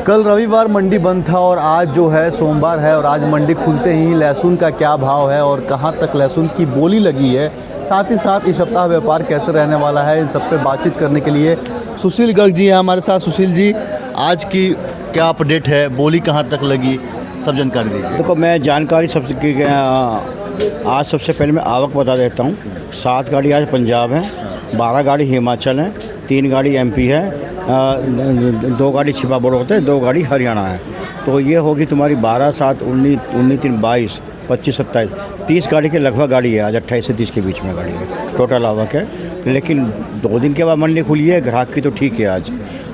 कल रविवार मंडी बंद था और आज जो है सोमवार है और आज मंडी खुलते ही लहसुन का क्या भाव है और कहां तक लहसुन की बोली लगी है, साथ ही साथ इस सप्ताह व्यापार कैसे रहने वाला है, इन सब पे बातचीत करने के लिए सुशील गर्ग जी हैं हमारे साथ। सुशील जी, आज की क्या अपडेट है, बोली कहां तक लगी, सब जानकारी दीजिए। देखो, मैं जानकारी आज सबसे पहले मैं आवक बता देता हूँ। 7 गाड़ी आज पंजाब है, 12 गाड़ी हिमाचल है, 3 गाड़ी एमपी है, 2 गाड़ी छिपा बोर्ड होते हैं, 2 गाड़ी हरियाणा है। तो ये होगी तुम्हारी 12, 7, 19, 3, 22, 25, 27, 30 गाड़ी के लगभग गाड़ी है। आज 28 से 30 के बीच में गाड़ी है, टोटल आवक है। लेकिन 2 दिन के बाद मंडी खुली है, ग्राहक की तो ठीक है आज।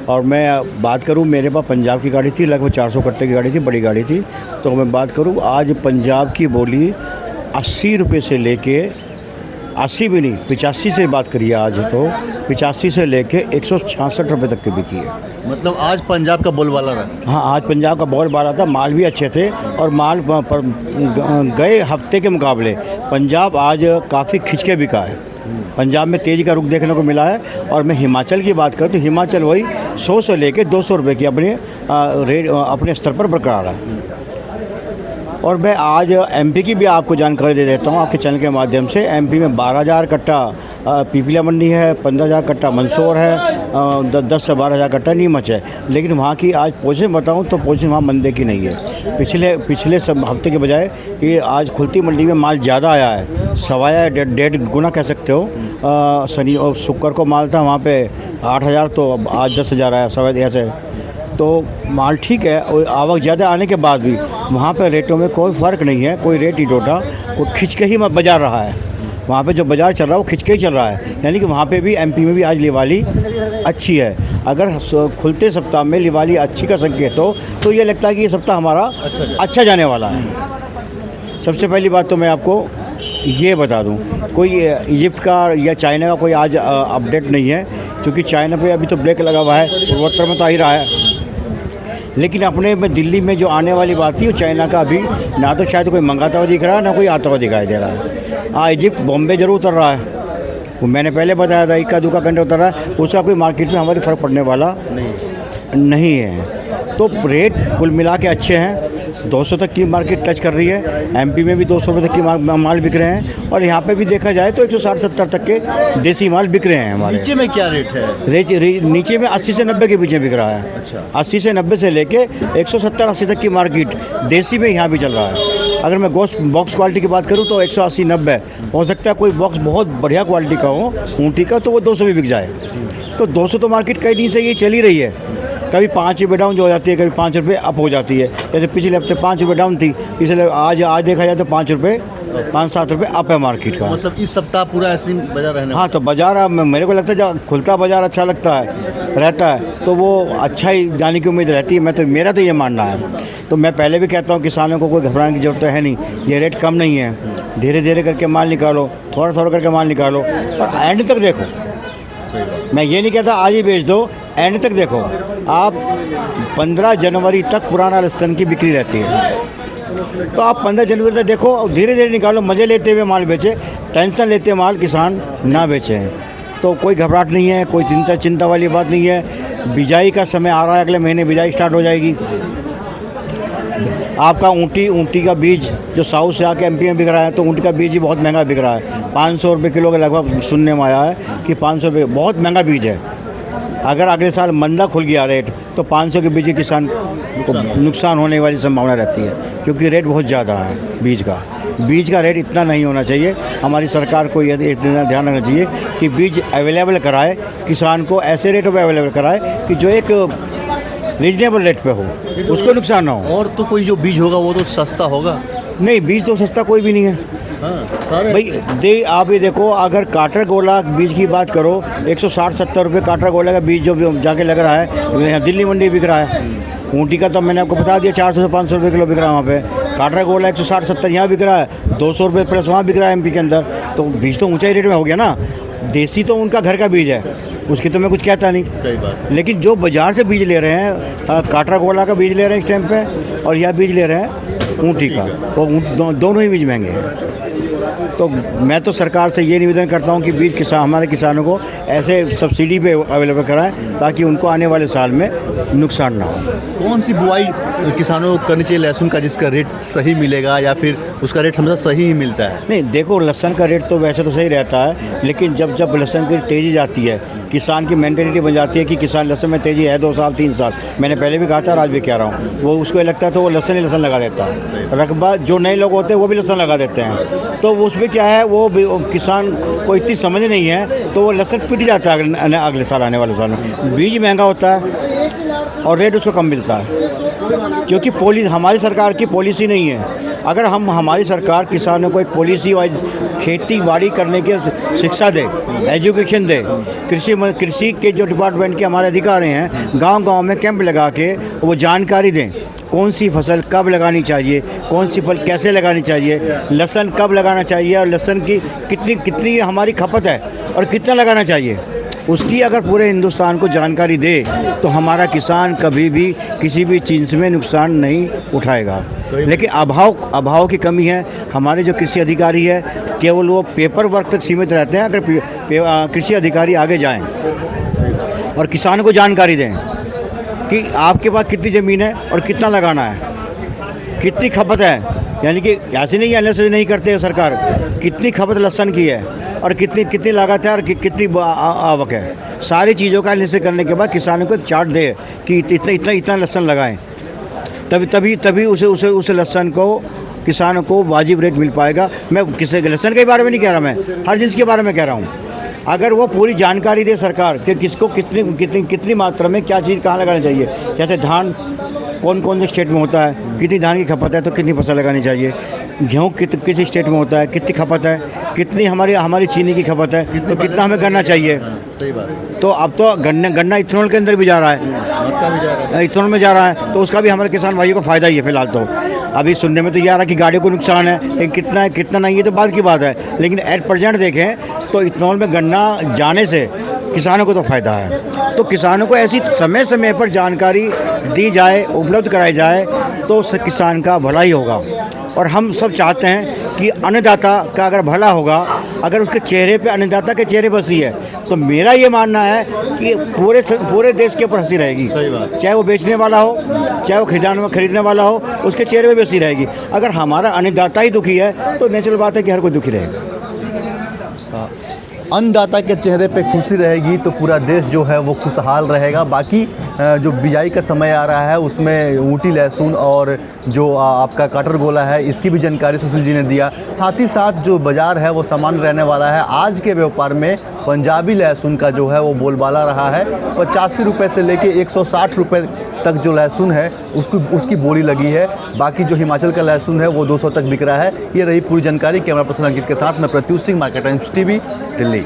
और मैं बात करूं, मेरे पास पंजाब की गाड़ी थी, लगभग 400 कट्टे की गाड़ी थी, बड़ी गाड़ी थी। तो मैं बात करूं, आज पंजाब की बोली 80 रुपये से लेके 80 भी नहीं, 85 से बात करिए आज, तो 85 से लेके 166 रुपये तक की बिकी है। मतलब आज पंजाब का बोलबाला रहा। हाँ, आज पंजाब का बोलबाला था। माल भी अच्छे थे और माल गए हफ्ते के मुकाबले पंजाब आज काफ़ी खिंच के बिका है। पंजाब में तेज़ी का रुख देखने को मिला है। और मैं हिमाचल की बात करूँ तो हिमाचल वही 100 से लेके 200 रुपये की अपने स्तर पर बरकरार है। और मैं आज एमपी की भी आपको जानकारी दे देता हूँ आपके चैनल के माध्यम से। एमपी में 12,000 कट्टा पीपीला मंडी है, 15,000 कट्टा मंदसौर है, 10 से 12,000 कट्टा नीमच है। लेकिन वहाँ की आज पोजीशन बताऊँ तो पोजीशन वहाँ मंदे की नहीं है। पिछले सब हफ्ते के बजाय ये आज खुलती मंडी में माल ज़्यादा आया है, सवाया 1.5 गुना कह सकते हो। शनि और शुक्र को माल था वहाँ पे 8,000, तो आज 10,000 आया सवाया ऐसे। तो माल ठीक है। और आवक ज़्यादा आने के बाद भी वहाँ पे रेटों में कोई फ़र्क नहीं है, कोई रेट नहीं टूटा, कोई खिंच के ही बाज़ार रहा है। वहाँ पे जो बाज़ार चल रहा है वो खिंच के ही चल रहा है। यानी कि वहाँ पे भी एमपी में भी आज लिवाली अच्छी है। अगर खुलते सप्ताह में लिवाली अच्छी का संकेत हो तो ये लगता है कि ये सप्ताह हमारा अच्छा जाने वाला है। सबसे पहली बात तो मैं आपको ये बता दूँ, कोई इजिप्ट का या चाइना का कोई आज अपडेट नहीं है, क्योंकि चाइना पे अभी तो ब्रेक लगा हुआ है, पूर्वोत्तर में तो आ ही रहा है। लेकिन अपने में दिल्ली में जो आने वाली बात थी, वो चाइना का अभी ना तो शायद कोई मंगाता हुआ दिख रहा है, ना कोई आता हुआ दिखाई दे रहा है। हाँ, इजिप्ट बॉम्बे ज़रूर उतर रहा है, वो मैंने पहले बताया था, 1-2 घंटे उतर रहा है। उसका कोई मार्केट में हमारी फ़र्क पड़ने वाला नहीं है। तो रेट कुल मिला के अच्छे हैं। 200 तक की मार्केट टच कर रही है। एमपी में भी 200 रुपये तक की माल बिक रहे हैं। और यहाँ पे भी देखा जाए तो 160-70 तक के देसी माल बिक रहे हैं हमारे। नीचे में क्या रेट है? नीचे में 80 से 90 के बीच में बिक रहा है। अच्छा। 80 से 90 से लेके 170-80 तक की मार्केट देसी में यहाँ भी चल रहा है। अगर मैं बॉक्स क्वालिटी की बात करूँ तो 180-90 हो सकता है। कोई बॉक्स बहुत बढ़िया क्वालिटी का हो, ऊँटी का, तो वो 200 भी बिक जाए। तो 200 तो मार्केट कई दिन से ये चल ही रही है। कभी 5 रुपये डाउन जो हो जाती है, कभी 5 रुपये अप हो जाती है। जैसे पिछले हफ्ते 5 रुपये डाउन थी, इसलिए आज देखा जाए तो 5-7 रुपये अप है मार्केट का। मतलब इस सप्ताह पूरा ऐसे ही बाजार रहने। हाँ, तो बाजार मेरे को लगता है जब खुलता बाजार अच्छा रहता है तो वो अच्छा ही जाने की उम्मीद रहती है। मेरा तो ये मानना है। तो मैं पहले भी कहता हूँ किसानों को कोई घबराने की ज़रूरत है नहीं। ये रेट कम नहीं है, धीरे धीरे करके माल निकालो, थोड़ा थोड़ा करके माल निकालो और एंड तक देखो। मैं ये नहीं कहता आज ही बेच दो, एंड तक देखो। आप 15 जनवरी तक पुराना लहसुन की बिक्री रहती है, तो आप 15 जनवरी तक देखो, धीरे धीरे निकालो, मज़े लेते हुए माल बेचे, टेंशन लेते हुए माल किसान ना बेचे। तो कोई घबराहट नहीं है, कोई चिंता वाली बात नहीं है। बिजाई का समय आ रहा है, अगले महीने बिजाई स्टार्ट हो जाएगी। आपका ऊँटी का बीज जो साउथ से आके एमपी में बिक रहा है, तो ऊँटी का बीज ही बहुत महंगा बिक रहा है। 500 रुपये किलो के लगभग सुनने में आया है कि 500 रुपये बहुत महंगा बीज है। अगर अगले साल मंदा खुल गया रेट तो 500 के बीज किसान को नुकसान होने वाली संभावना रहती है, क्योंकि रेट बहुत ज़्यादा है बीज का रेट इतना नहीं होना चाहिए। हमारी सरकार को ये इतना ध्यान रखना चाहिए कि बीज अवेलेबल कराए, किसान को ऐसे रेटों पे अवेलेबल कराए कि जो एक रीजनेबल रेट पे हो, उसको नुकसान ना हो। और तो कोई जो बीज होगा वो तो सस्ता होगा? नहीं, बीज तो सस्ता कोई भी नहीं है। हाँ, सारे भाई आप ये देखो, अगर काटर गोला बीज की बात करो, 160-70 रुपये काटर गोला का बीज जो जाके लग रहा है, यहाँ दिल्ली मंडी बिक रहा है। ऊँटी का तो मैंने आपको बता दिया 400 से 500 रुपये किलो बिक रहा है वहाँ पे। काटर गोला 160-70 यहाँ बिक रहा है, 200 रुपये प्लस वहाँ बिक रहा है एमपी के अंदर। तो बीज तो ऊँचाई रेट में हो गया ना। देसी तो उनका घर का बीज है, उसकी तो मैं कुछ कहता नहीं। सही बात। लेकिन जो बाज़ार से बीज ले रहे हैं, काटरा गोला का बीज ले रहे हैं इस टाइम पे, और यह बीज ले रहे हैं ऊँटी का, वो दोनों ही बीज महंगे हैं। तो मैं तो सरकार से ये निवेदन करता हूँ कि बीज हमारे किसानों को ऐसे सब्सिडी पे अवेलेबल कराएं ताकि उनको आने वाले साल में नुकसान ना हो। कौन सी बुआई किसानों को करनी चाहिए लहसुन का जिसका रेट सही मिलेगा, या फिर उसका रेट हमेशा सही ही मिलता है? नहीं, देखो लहसुन का रेट तो वैसे तो सही रहता है, लेकिन जब जब लहसुन की तेज़ी जाती है, किसान की मेंटेलिटी बन जाती है कि किसान लहसुन में तेज़ी है 2 साल 3 साल, मैंने पहले भी कहा था और आज भी कह रहा हूँ, वो उसको ये लगता है तो वो लहसुन ही लहसुन लगा देता है। रकबा जो नए लोग होते हैं वो भी लहसुन लगा देते हैं, तो उसमें क्या है, वो किसान को इतनी समझ नहीं है तो वो लहसुन पिट जाता है अगले साल, आने वाले साल में। बीज महंगा होता है और रेट उसको कम मिलता है, क्योंकि हमारी सरकार की पॉलिसी नहीं है। अगर हमारी सरकार किसानों को एक पॉलिसी वाइज खेती बाड़ी करने की शिक्षा दे, एजुकेशन दे, कृषि के जो डिपार्टमेंट के हमारे अधिकारी हैं गांव-गांव में कैंप लगा के वो जानकारी दें, कौन सी फसल कब लगानी चाहिए, कौन सी फल कैसे लगानी चाहिए, लहसुन कब लगाना चाहिए और लहसुन की कितनी हमारी खपत है और कितना लगाना चाहिए, उसकी अगर पूरे हिंदुस्तान को जानकारी दे तो हमारा किसान कभी भी किसी भी चीज़ में नुकसान नहीं उठाएगा। लेकिन अभाव की कमी है। हमारे जो कृषि अधिकारी है केवल वो पेपर वर्क तक सीमित रहते हैं। अगर कृषि अधिकारी आगे जाएं और किसानों को जानकारी दें कि आपके पास कितनी ज़मीन है और कितना लगाना है, कितनी खपत है, यानी कि ऐसे नहीं एनालिसिस नहीं करते सरकार, कितनी खपत लहसुन की है और कितनी लागत है और कितनी आवक है, सारी चीज़ों का एनालिसिस करने के बाद किसानों को चार्ट दे कि इतना लहसुन लगाएं, तभी उस लहसुन को किसानों को वाजिब रेट मिल पाएगा। मैं किसी लहसुन के बारे में नहीं कह रहा, मैं हर चीज़ के बारे में कह रहा हूँ। अगर वो पूरी जानकारी दे सरकार कि किसको कितनी मात्रा में क्या चीज़ कहाँ लगानी चाहिए, जैसे धान कौन से स्टेट में होता है, कितनी धान की खपत है तो कितनी फसल लगानी चाहिए, गेहूँ किस स्टेट में होता है, कितनी खपत है, कितनी हमारी चीनी की खपत है तो कितना हमें करना चाहिए। सही बात है। तो अब तो गन्ना इथेनॉल के अंदर भी जा रहा है, मक्का भी जा रहा है, इथेनॉल में जा रहा है, तो उसका भी हमारे किसान भाइयों को फ़ायदा ही है। फिलहाल तो अभी सुनने में तो ये आ रहा कि गाड़ियों को नुकसान है, लेकिन कितना है कितना नहीं ये तो बाद की बात है, लेकिन एट प्रेजेंट देखें तो इथेनॉल में गन्ना जाने से किसानों को तो फ़ायदा है। तो किसानों को ऐसी समय समय पर जानकारी दी जाए, उपलब्ध कराई जाए तो किसान का भला ही होगा। और हम सब चाहते हैं कि अन्नदाता का अगर भला होगा, अगर उसके चेहरे पे अन्नदाता के चेहरे पर हंसी है तो मेरा ये मानना है कि पूरे देश के ऊपर हंसी रहेगी। सही बात। चाहे वो बेचने वाला हो, चाहे वो खरीदने वाला हो, उसके चेहरे पे भी हंसी रहेगी। अगर हमारा अन्नदाता ही दुखी है तो नेचुरल बात है कि हर कोई दुखी रहेगा। अन्नदाता के चेहरे पे खुशी रहेगी तो पूरा देश जो है वो खुशहाल रहेगा। बाकी जो बिजाई का समय आ रहा है उसमें ऊँटी लहसुन और जो आपका काटर गोला है इसकी भी जानकारी सुशील जी ने दिया। साथ ही साथ जो बाज़ार है वो सामान्य रहने वाला है। आज के व्यापार में पंजाबी लहसुन का जो है वो बोलबाला रहा है। 85 रुपये से लेके 160 रुपये तक जो लहसुन है उसकी बोली लगी है। बाकी जो हिमाचल का लहसुन है वो 200 तक बिक रहा है। ये रही पूरी जानकारी। कैमरा पर्सन अंकित के साथ मैं Pratyush Singh, market times TV, Delhi.